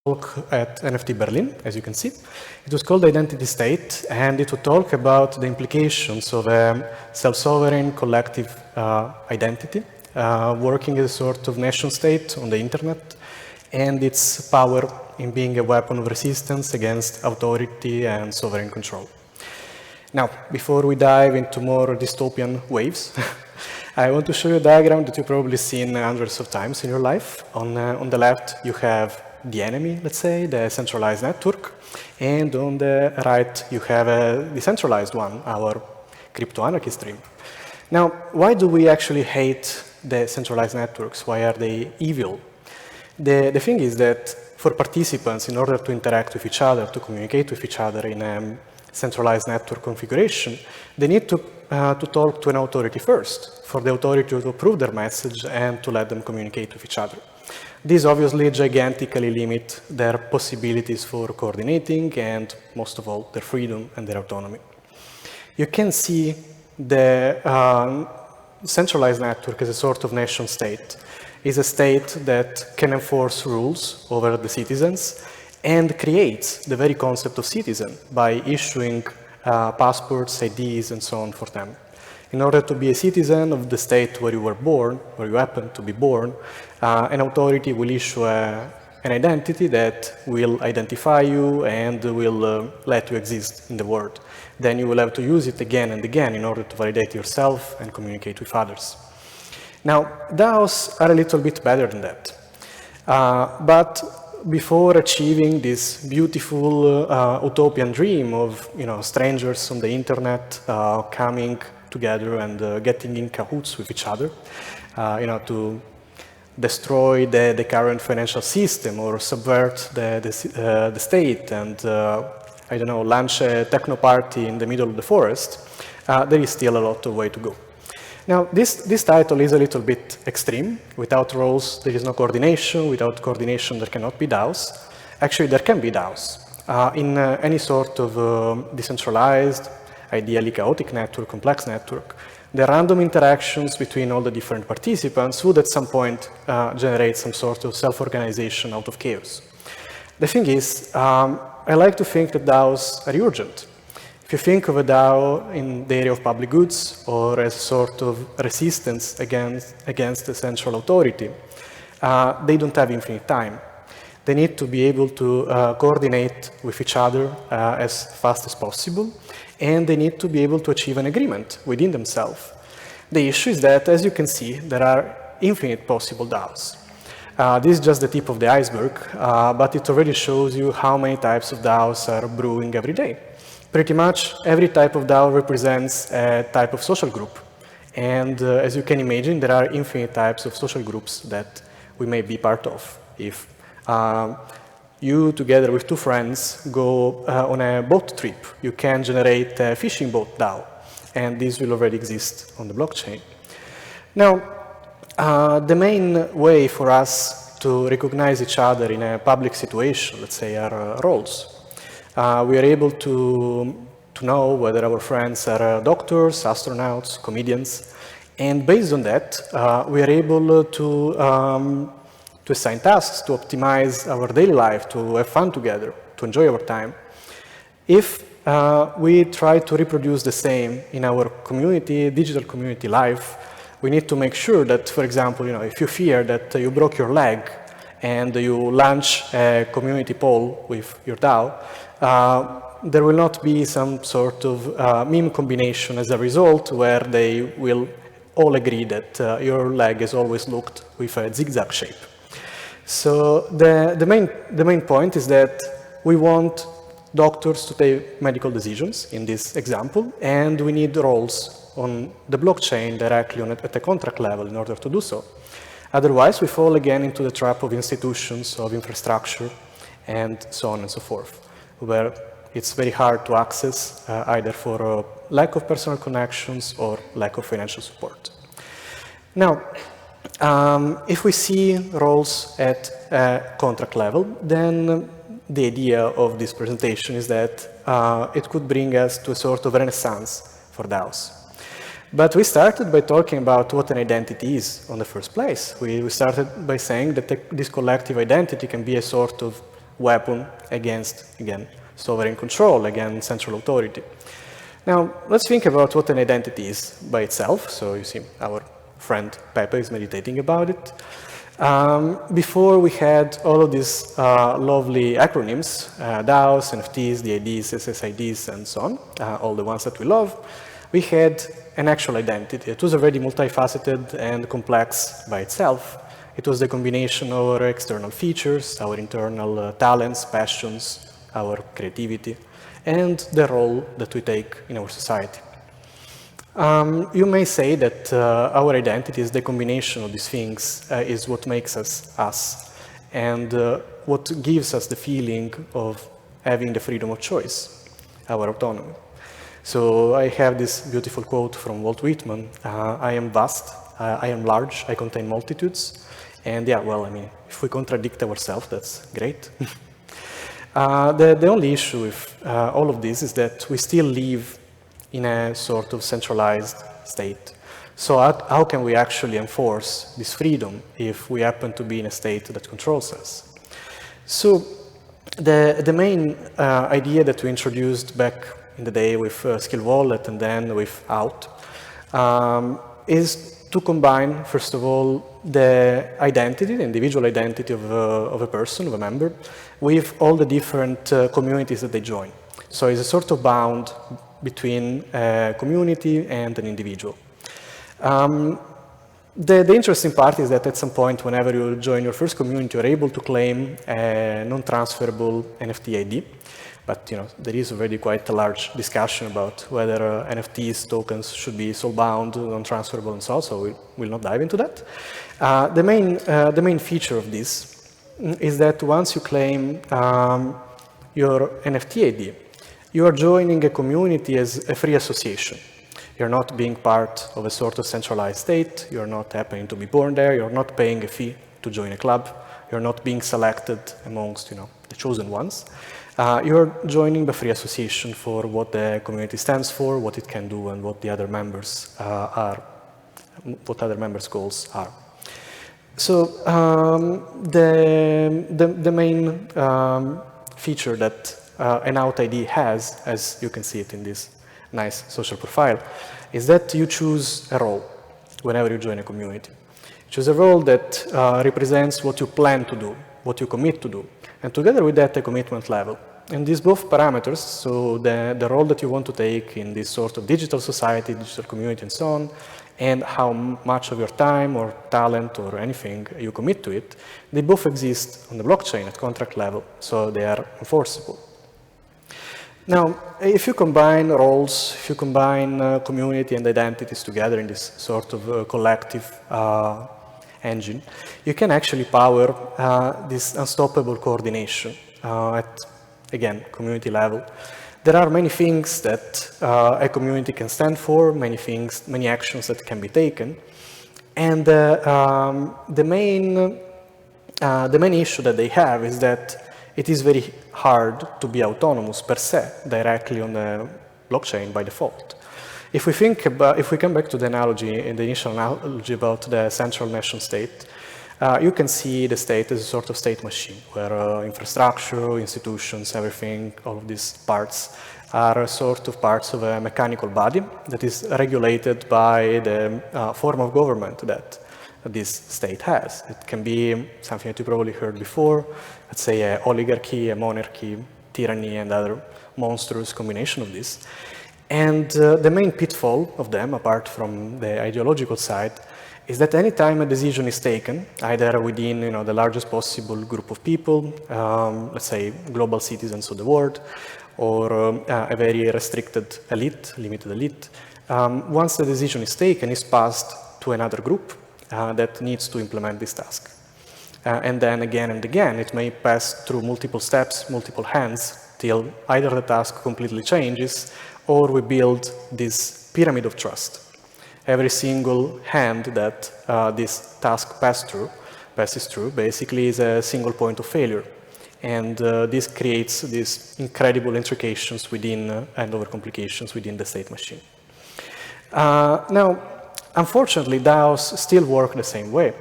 talk at NFT Berlin, as you can see. It was called Identity State, and it would talk about the implications of a self-sovereign collective identity, working as a sort of nation state on the internet, and its power in being a weapon of resistance against authority and sovereign control. Now, before we dive into more dystopian waves, I want to show you a diagram that you've probably seen hundreds of times in your life. On the left, you have the enemy, let's say, the centralized network. And on the right, you have a decentralized one, our crypto-anarchist dream. Now, why do we actually hate the centralized networks? Why are they evil? The thing is that for participants, in order to interact with each other, to communicate with each other in a centralized network configuration, they need to talk to an authority first, for the authority to approve their message and to let them communicate with each other. These obviously gigantically limit their possibilities for coordinating and, most of all, their freedom and their autonomy. You can see the centralized network as a sort of nation state. It's a state that can enforce rules over the citizens and creates the very concept of citizen by issuing passports, IDs, and so on for them. In order to be a citizen of the state where you were born, where you happen to be born, an authority will issue an identity that will identify you and will let you exist in the world. Then you will have to use it again and again in order to validate yourself and communicate with others. Now, DAOs are a little bit better than that. But before achieving this beautiful utopian dream of strangers on the internet coming together and getting in cahoots with each other, to destroy the current financial system or subvert the state and, I don't know, launch a techno party in the middle of the forest, there is still a lot of way to go. Now, this title is a little bit extreme. Without roles, there is no coordination. Without coordination, there cannot be DAOs. Actually, there can be DAOs. In any sort of decentralized, ideally chaotic network, complex network, the random interactions between all the different participants would at some point generate some sort of self-organization out of chaos. The thing is, I like to think that DAOs are urgent. If you think of a DAO in the area of public goods or as a sort of resistance against the central authority, they don't have infinite time. They need to be able to coordinate with each other as fast as possible, and they need to be able to achieve an agreement within themselves. The issue is that, as you can see, there are infinite possible DAOs. This is just the tip of the iceberg, but it already shows you how many types of DAOs are brewing every day. Pretty much every type of DAO represents a type of social group. And as you can imagine, there are infinite types of social groups that we may be part of. If you, together with two friends, go on a boat trip, you can generate a fishing boat DAO. And this will already exist on the blockchain. Now, the main way for us to recognize each other in a public situation, let's say, are roles. We are able to know whether our friends are doctors, astronauts, comedians, and based on that, we are able to assign tasks, to optimize our daily life, to have fun together, to enjoy our time. If we try to reproduce the same in our community, digital community life, we need to make sure that, for example, if you fear that you broke your leg and you launch a community poll with your DAO, there will not be some sort of meme combination as a result where they will all agree that your leg has always looked with a zigzag shape. So the main point is that we want doctors to take medical decisions in this example, and we need roles on the blockchain directly at the contract level in order to do so. Otherwise, we fall again into the trap of institutions, of infrastructure, and so on and so forth, where it's very hard to access either for lack of personal connections or lack of financial support. Now, if we see roles at a contract level, then the idea of this presentation is that it could bring us to a sort of renaissance for DAOs. But we started by talking about what an identity is in the first place. We started by saying that this collective identity can be a sort of weapon against, again, sovereign control, against central authority. Now, let's think about what an identity is by itself. So you see our friend Pepe is meditating about it. Before we had all of these lovely acronyms, DAOs, NFTs, DIDs, SSIDs, and so on, all the ones that we love, we had an actual identity. It was already multifaceted and complex by itself. It was the combination of our external features, our internal talents, passions, our creativity, and the role that we take in our society. You may say that our identity is the combination of these things, is what makes us us, and what gives us the feeling of having the freedom of choice, our autonomy. So I have this beautiful quote from Walt Whitman, I am vast, I am large, I contain multitudes, and yeah, well, I mean, if we contradict ourselves, that's great. The only issue with all of this is that we still live in a sort of centralized state. So how can we actually enforce this freedom if we happen to be in a state that controls us? So the main idea that we introduced back in the day with Skill Wallet and then with Out is to combine, first of all, the identity, the individual identity of a person, of a member, with all the different communities that they join. So it's a sort of bound between a community and an individual. The interesting part is that at some point, whenever you join your first community, you're able to claim a non-transferable NFT ID. But there is already quite a large discussion about whether NFTs, tokens should be soul-bound, non-transferable, and so on, so we will not dive into that. The main feature of this is that once you claim your NFT ID, you are joining a community as a free association. You're not being part of a sort of centralized state. You're not happening to be born there. You're not paying a fee to join a club. You're not being selected amongst the chosen ones. You're joining the free association for what the community stands for, what it can do, and what the other members what other members' goals are. So the main feature that an Out ID has, as you can see it in this nice social profile, is that you choose a role whenever you join a community. You choose a role that represents what you plan to do, what you commit to do, and together with that, a commitment level. And these both parameters, so the role that you want to take in this sort of digital society, digital community, and so on, and how much of your time or talent or anything you commit to it, they both exist on the blockchain at contract level, so they are enforceable. Now, if you combine roles, if you combine community and identities together in this sort of collective engine, you can actually power this unstoppable coordination at, again, community level. There are many things that a community can stand for, many actions that can be taken, and the main issue that they have is that it is very hard to be autonomous per se, directly on the blockchain by default. If we come back to the analogy, in the initial analogy about the central nation state, you can see the state as a sort of state machine, where infrastructure, institutions, everything, all of these parts are sort of parts of a mechanical body that is regulated by the form of government that this state has. It can be something that you probably heard before, let's say an oligarchy, a monarchy, tyranny, and other monstrous combination of this. And the main pitfall of them, apart from the ideological side, is that any time a decision is taken, either within the largest possible group of people, let's say global citizens of the world, or a very restricted elite, limited elite, once the decision is taken, it's passed to another group that needs to implement this task. And then again and again, it may pass through multiple steps, multiple hands, till either the task completely changes, or we build this pyramid of trust. Every single hand that this task passes through, basically is a single point of failure. And this creates these incredible intrications within and overcomplications within the state machine. Now, unfortunately, DAOs still work the same way.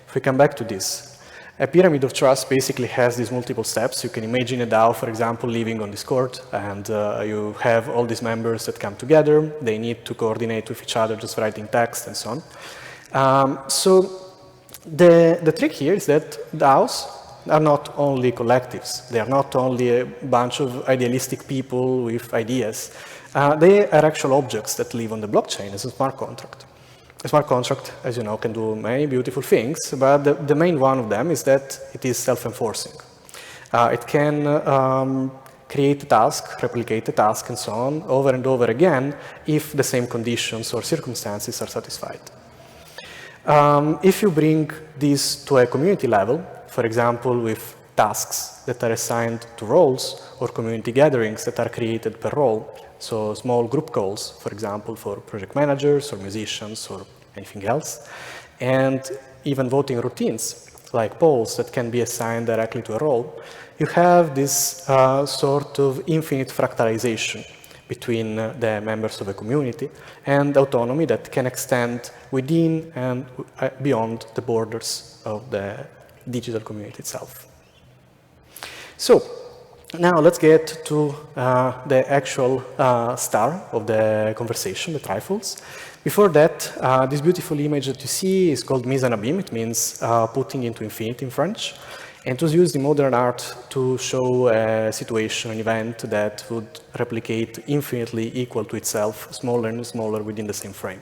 If we come back to this, A pyramid of trust basically has these multiple steps. You can imagine a DAO, for example, living on Discord, and you have all these members that come together. They need to coordinate with each other, just writing text and so on. So the trick here is that DAOs are not only collectives. They are not only a bunch of idealistic people with ideas. They are actual objects that live on the blockchain as a smart contract. A smart contract, as you know, can do many beautiful things, but the main one of them is that it is self-enforcing. It can create a task, replicate a task, and so on, over and over again, if the same conditions or circumstances are satisfied. If you bring this to a community level, for example, with tasks that are assigned to roles or community gatherings that are created per role, so small group calls, for example, for project managers or musicians or anything else, and even voting routines like polls that can be assigned directly to a role, you have this sort of infinite fractalization between the members of a community and autonomy that can extend within and beyond the borders of the digital community itself. So now let's get to the actual star of the conversation, the Trifolds. Before that, this beautiful image that you see is called mise en abîme. It means putting into infinity in French. And it was used in modern art to show a situation, an event that would replicate infinitely equal to itself, smaller and smaller within the same frame.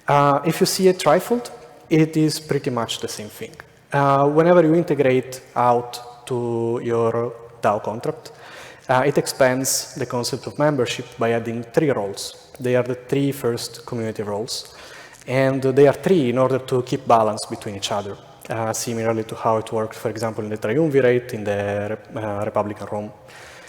If you see a trifold, it is pretty much the same thing. Whenever you integrate out to your DAO contract, it expands the concept of membership by adding 3 roles. They are the 3 first community roles. And they are 3 in order to keep balance between each other. Similarly to how it worked, for example, in the triumvirate in the Republican Rome.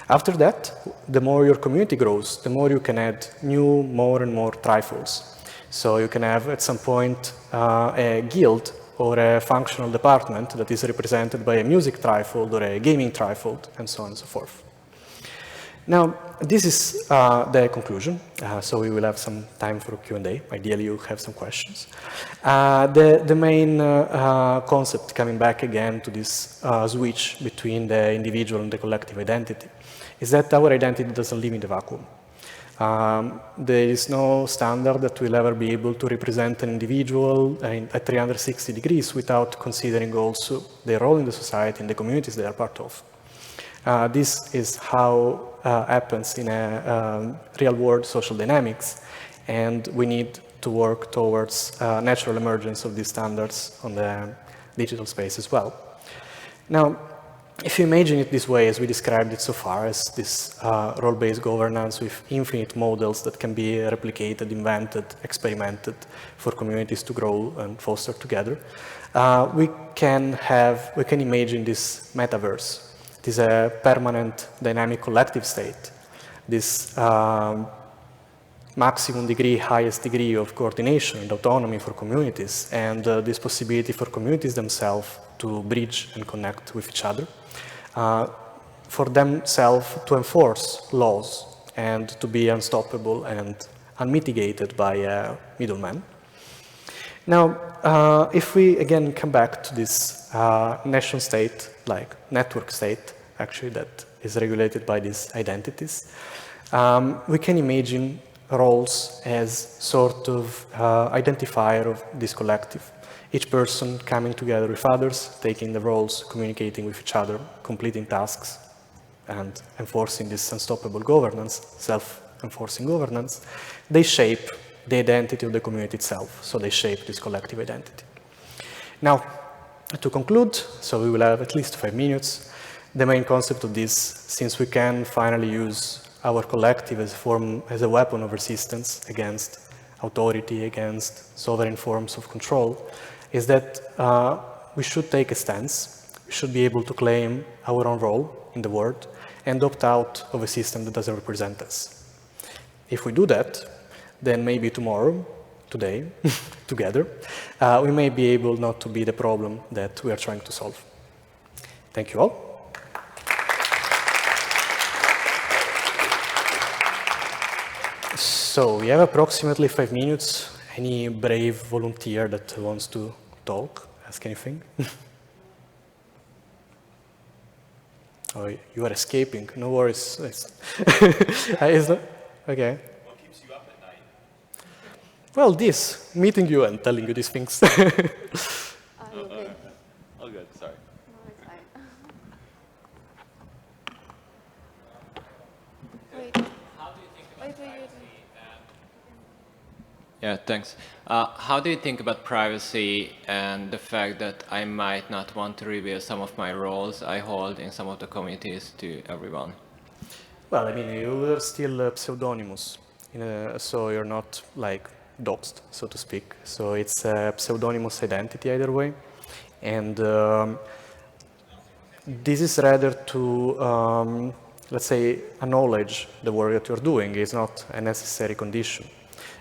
After that, the more your community grows, the more you can add new, more and more trifolds. So you can have, at some point, a guild or a functional department that is represented by a music trifold or a gaming trifold, and so on and so forth. Now, this is the conclusion, so we will have some time for Q&A. Ideally, you have some questions. The main concept, coming back again to this switch between the individual and the collective identity, is that our identity doesn't live in the vacuum. There is no standard that will ever be able to represent an individual at 360 degrees without considering also their role in the society and the communities they are part of. This is how happens in a real-world social dynamics, and we need to work towards natural emergence of these standards on the digital space as well. Now, if you imagine it this way, as we described it so far, as this role-based governance with infinite models that can be replicated, invented, experimented for communities to grow and foster together, we can imagine this metaverse. It is a permanent dynamic collective state, this maximum degree, highest degree of coordination and autonomy for communities, and this possibility for communities themselves to bridge and connect with each other, for themselves to enforce laws and to be unstoppable and unmitigated by a middleman. Now, if we again come back to this nation state, like network state, actually, that is regulated by these identities, we can imagine roles as sort of identifier of this collective. Each person coming together with others, taking the roles, communicating with each other, completing tasks, and enforcing this unstoppable governance, self-enforcing governance, they shape the identity of the community itself. So they shape this collective identity. Now, to conclude, so we will have at least 5 minutes, the main concept of this, since we can finally use our collective as a weapon of resistance against authority, against sovereign forms of control, is that we should take a stance. We should be able to claim our own role in the world and opt out of a system that doesn't represent us. If we do that, then maybe tomorrow, today, together, we may be able not to be the problem that we are trying to solve. Thank you all. So we have approximately 5 minutes. Any brave volunteer that wants to talk, ask anything? Oh, you are escaping. No worries. It's not, okay. What keeps you up at night? Well, this, meeting you and telling you these things. Are you okay? Oh, good. Sorry. No, it's fine. Wait. How do you think about Wait, wait, wait. privacy? Yeah, thanks. How do you think about privacy and the fact that I might not want to reveal some of my roles I hold in some of the communities to everyone? Well, I mean, you are still pseudonymous, so you're not like doxed, so to speak. So it's a pseudonymous identity either way. And this is rather to, let's say, acknowledge the work that you're doing is not a necessary condition.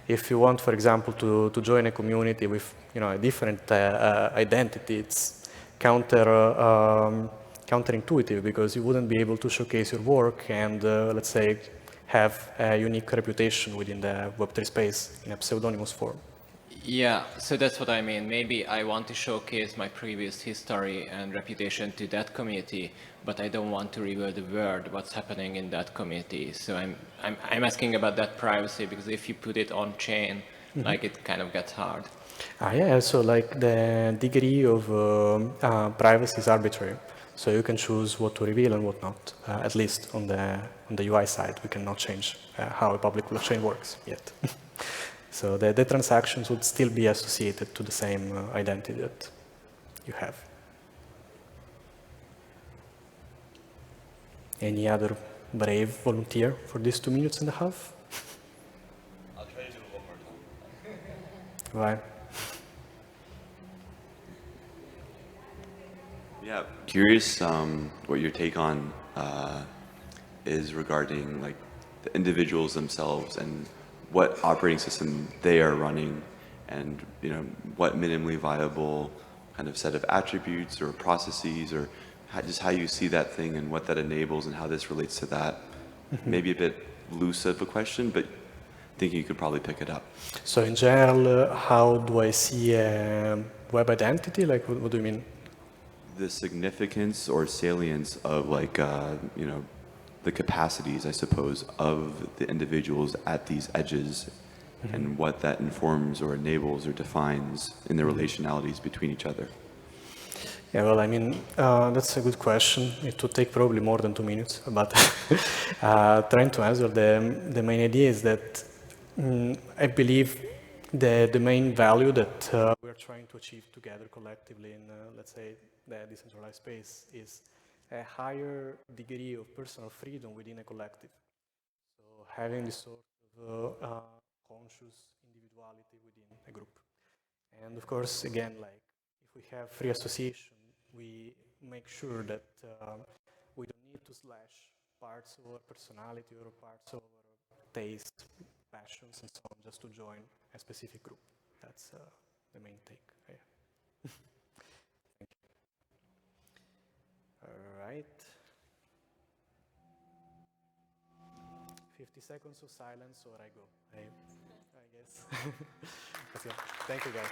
If you want, for example, to join a community with a different identity, it's counterintuitive because you wouldn't be able to showcase your work and, let's say, have a unique reputation within the Web3 space in a pseudonymous form. Yeah, so that's what I mean. Maybe I want to showcase my previous history and reputation to that community, but I don't want to reveal the world what's happening in that community. So I'm asking about that privacy because if you put it on chain, like it kind of gets hard. Yeah, so like the degree of privacy is arbitrary. So you can choose what to reveal and what not. At least on the UI side, we cannot change how a public blockchain works yet. So the transactions would still be associated to the same identity that you have. Any other brave volunteer for these 2 minutes and a half? I'll try to do it one more time. Right. Yeah, curious what your take on is regarding like the individuals themselves and what operating system they are running, and what minimally viable kind of set of attributes or processes, or just how you see that thing and what that enables and how this relates to that. Maybe a bit loose of a question, but thinking you could probably pick it up. So in general, how do I see a web identity? Like, what do you mean? The significance or salience of like the capacities, I suppose, of the individuals at these edges, and what that informs or enables or defines in the relationalities between each other. Yeah, well, I mean, that's a good question. It would take probably more than 2 minutes, but trying to answer, the main idea is that I believe the main value that we're trying to achieve together collectively in, let's say, the decentralized space is a higher degree of personal freedom within a collective. So having this sort of conscious individuality within a group. And of course, again, like if we have free association, we make sure that we don't need to slash parts of our personality or parts of our taste, passions, and so on, just to join a specific group. That's the main take. Yeah. Thank you. All right. 50 seconds of silence or I go. I guess. Thank you, guys.